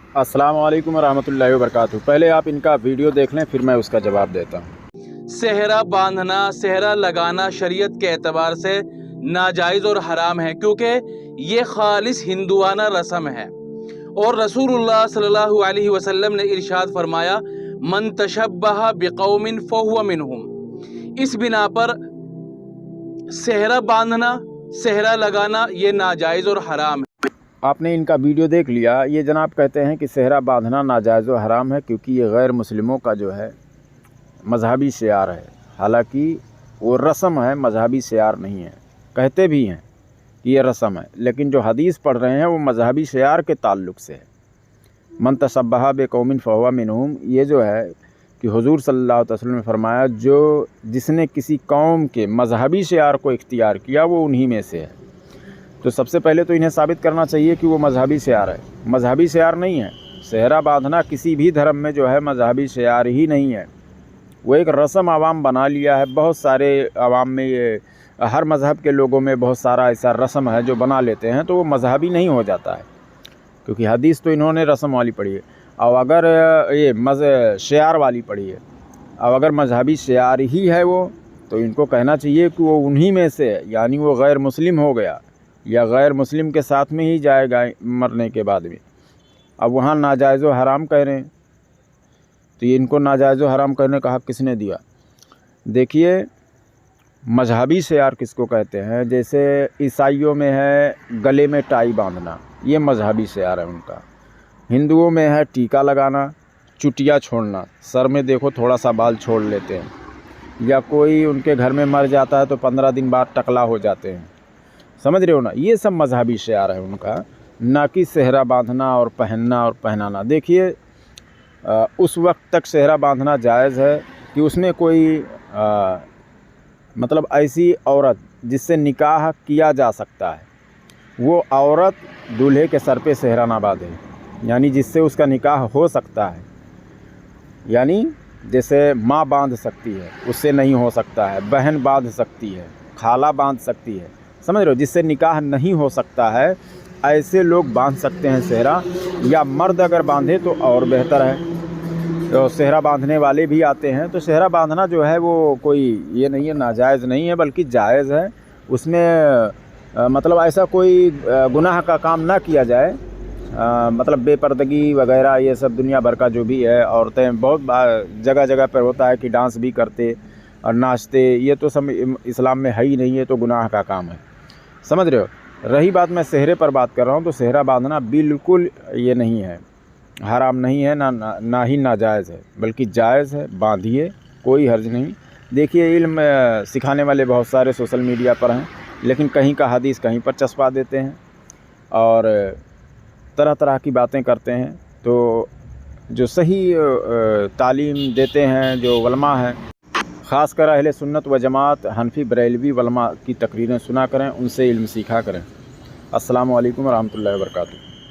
अस्सलाम वालेकुम रहमतुल्लाहि व बरकातुहू। पहले आप इनका वीडियो देख लें, फिर मैं उसका जवाब देता हूँ। सेहरा बांधना, सेहरा लगाना शरीयत के एतबार से नाजायज़ और हराम है, क्योंकि ये खालिस हिंदुआना रस्म है। और रसूलुल्लाह सल्लल्लाहु अलैहि वसल्लम ने इरशाद फरमाया, मन तशब्बह बिकौमिन फहुव मिनहुम। इस बिना पर सेहरा बांधना, सेहरा लगाना ये नाजायज़ और हराम है। आपने इनका वीडियो देख लिया। ये जनाब कहते हैं कि सेहरा बांधना नाजायज़ व हराम है, क्योंकि ये गैर मुस्लिमों का जो है मजहबी शियार है। हालांकि वो रस्म है, मजहबी शियार नहीं है। कहते भी हैं कि ये रस्म है, लेकिन जो हदीस पढ़ रहे हैं वो मजहबी शियार के ताल्लुक़ से है। मन तशब्बह बिकौमिन फहुव मिनहुम, ये जो है कि हुज़ूर सल्लल्लाहु अलैहि वसल्लम ने फरमाया, जो जिसने किसी कौम के मजहबी शियार को इख्तियार किया वो उन्हीं में से है। तो सबसे पहले तो इन्हें साबित करना चाहिए कि वो मजहबी शियार है। मजहबी शियार नहीं है। सेहरा बांधना किसी भी धर्म में जो है मजहबी शियार ही नहीं है। वो एक रस्म आवाम बना लिया है। बहुत सारे आवाम में, ये हर मज़हब के लोगों में बहुत सारा ऐसा रस्म है जो बना लेते हैं, तो वो मजहबी नहीं हो जाता है, क्योंकि हदीस तो इन्होंने रस्म वाली पढ़ी है। और अगर ये शियार वाली पढ़ी है, अब अगर मजहबी शियार ही है वो, तो इनको कहना चाहिए कि वो उन्हीं में से है, यानी वो गैर मुस्लिम हो गया या गैर मुस्लिम के साथ में ही जाएगा मरने के बाद में। अब वहाँ नाजायज़ व हराम कह रहे हैं, तो ये इनको नाजायज़ व हराम करने का हक़ किसने दिया? देखिए, मजहबी शियार किसको कहते हैं? जैसे ईसाइयों में है गले में टाई बांधना, ये मजहबी शियार है उनका। हिंदुओं में है टीका लगाना, चुटिया छोड़ना, सर में देखो थोड़ा सा बाल छोड़ लेते हैं, या कोई उनके घर में मर जाता है तो 15 दिन बाद टकला हो जाते हैं। समझ रहे हो ना? ये सब मजहबी शियार है उनका, ना कि सेहरा बांधना और पहनना और पहनाना। देखिए, उस वक्त तक सेहरा बांधना जायज़ है कि उसमें कोई मतलब ऐसी औरत जिससे निकाह किया जा सकता है, वो औरत दूल्हे के सर पे सेहरा ना बांधे, यानी जिससे उसका निकाह हो सकता है। यानी जैसे माँ बांध सकती है, उससे नहीं हो सकता है। बहन बांध सकती है, खाला बांध सकती है, समझ रहे हो? जिससे निकाह नहीं हो सकता है, ऐसे लोग बांध सकते हैं सेहरा। या मर्द अगर बांधे तो और बेहतर है। तो सेहरा बांधने वाले भी आते हैं। तो सेहरा बांधना जो है वो कोई ये नहीं है, नाजायज़ नहीं है, बल्कि जायज़ है। उसमें मतलब ऐसा कोई गुनाह का काम ना किया जाए। मतलब बेपर्दगी वगैरह ये सब दुनिया भर का जो भी है, औरतें बहुत जगह जगह पर होता है कि डांस भी करते और नाचते, ये तो सब इस्लाम में है ही नहीं, है तो गुनाह का काम है। समझ रहे हो? रही बात, मैं सेहरे पर बात कर रहा हूँ, तो सेहरा बांधना बिल्कुल ये नहीं है, हराम नहीं है, ना ही नाजायज़ है, बल्कि जायज़ है। बांधिए, कोई हर्ज नहीं। देखिए, इल्म सिखाने वाले बहुत सारे सोशल मीडिया पर हैं, लेकिन कहीं का हदीस कहीं पर चस्पा देते हैं और तरह तरह की बातें करते हैं। तो जो सही तालीम देते हैं जो उलमा हैं, ख़ासकर अहले सुन्नत व जमात हनफी बरेलवी उलमा की तकरीरें सुना करें, उनसे इल्म सीखा करें। अस्सलामु अलैकुम व रहमतुल्लाहि व बरकातुहू।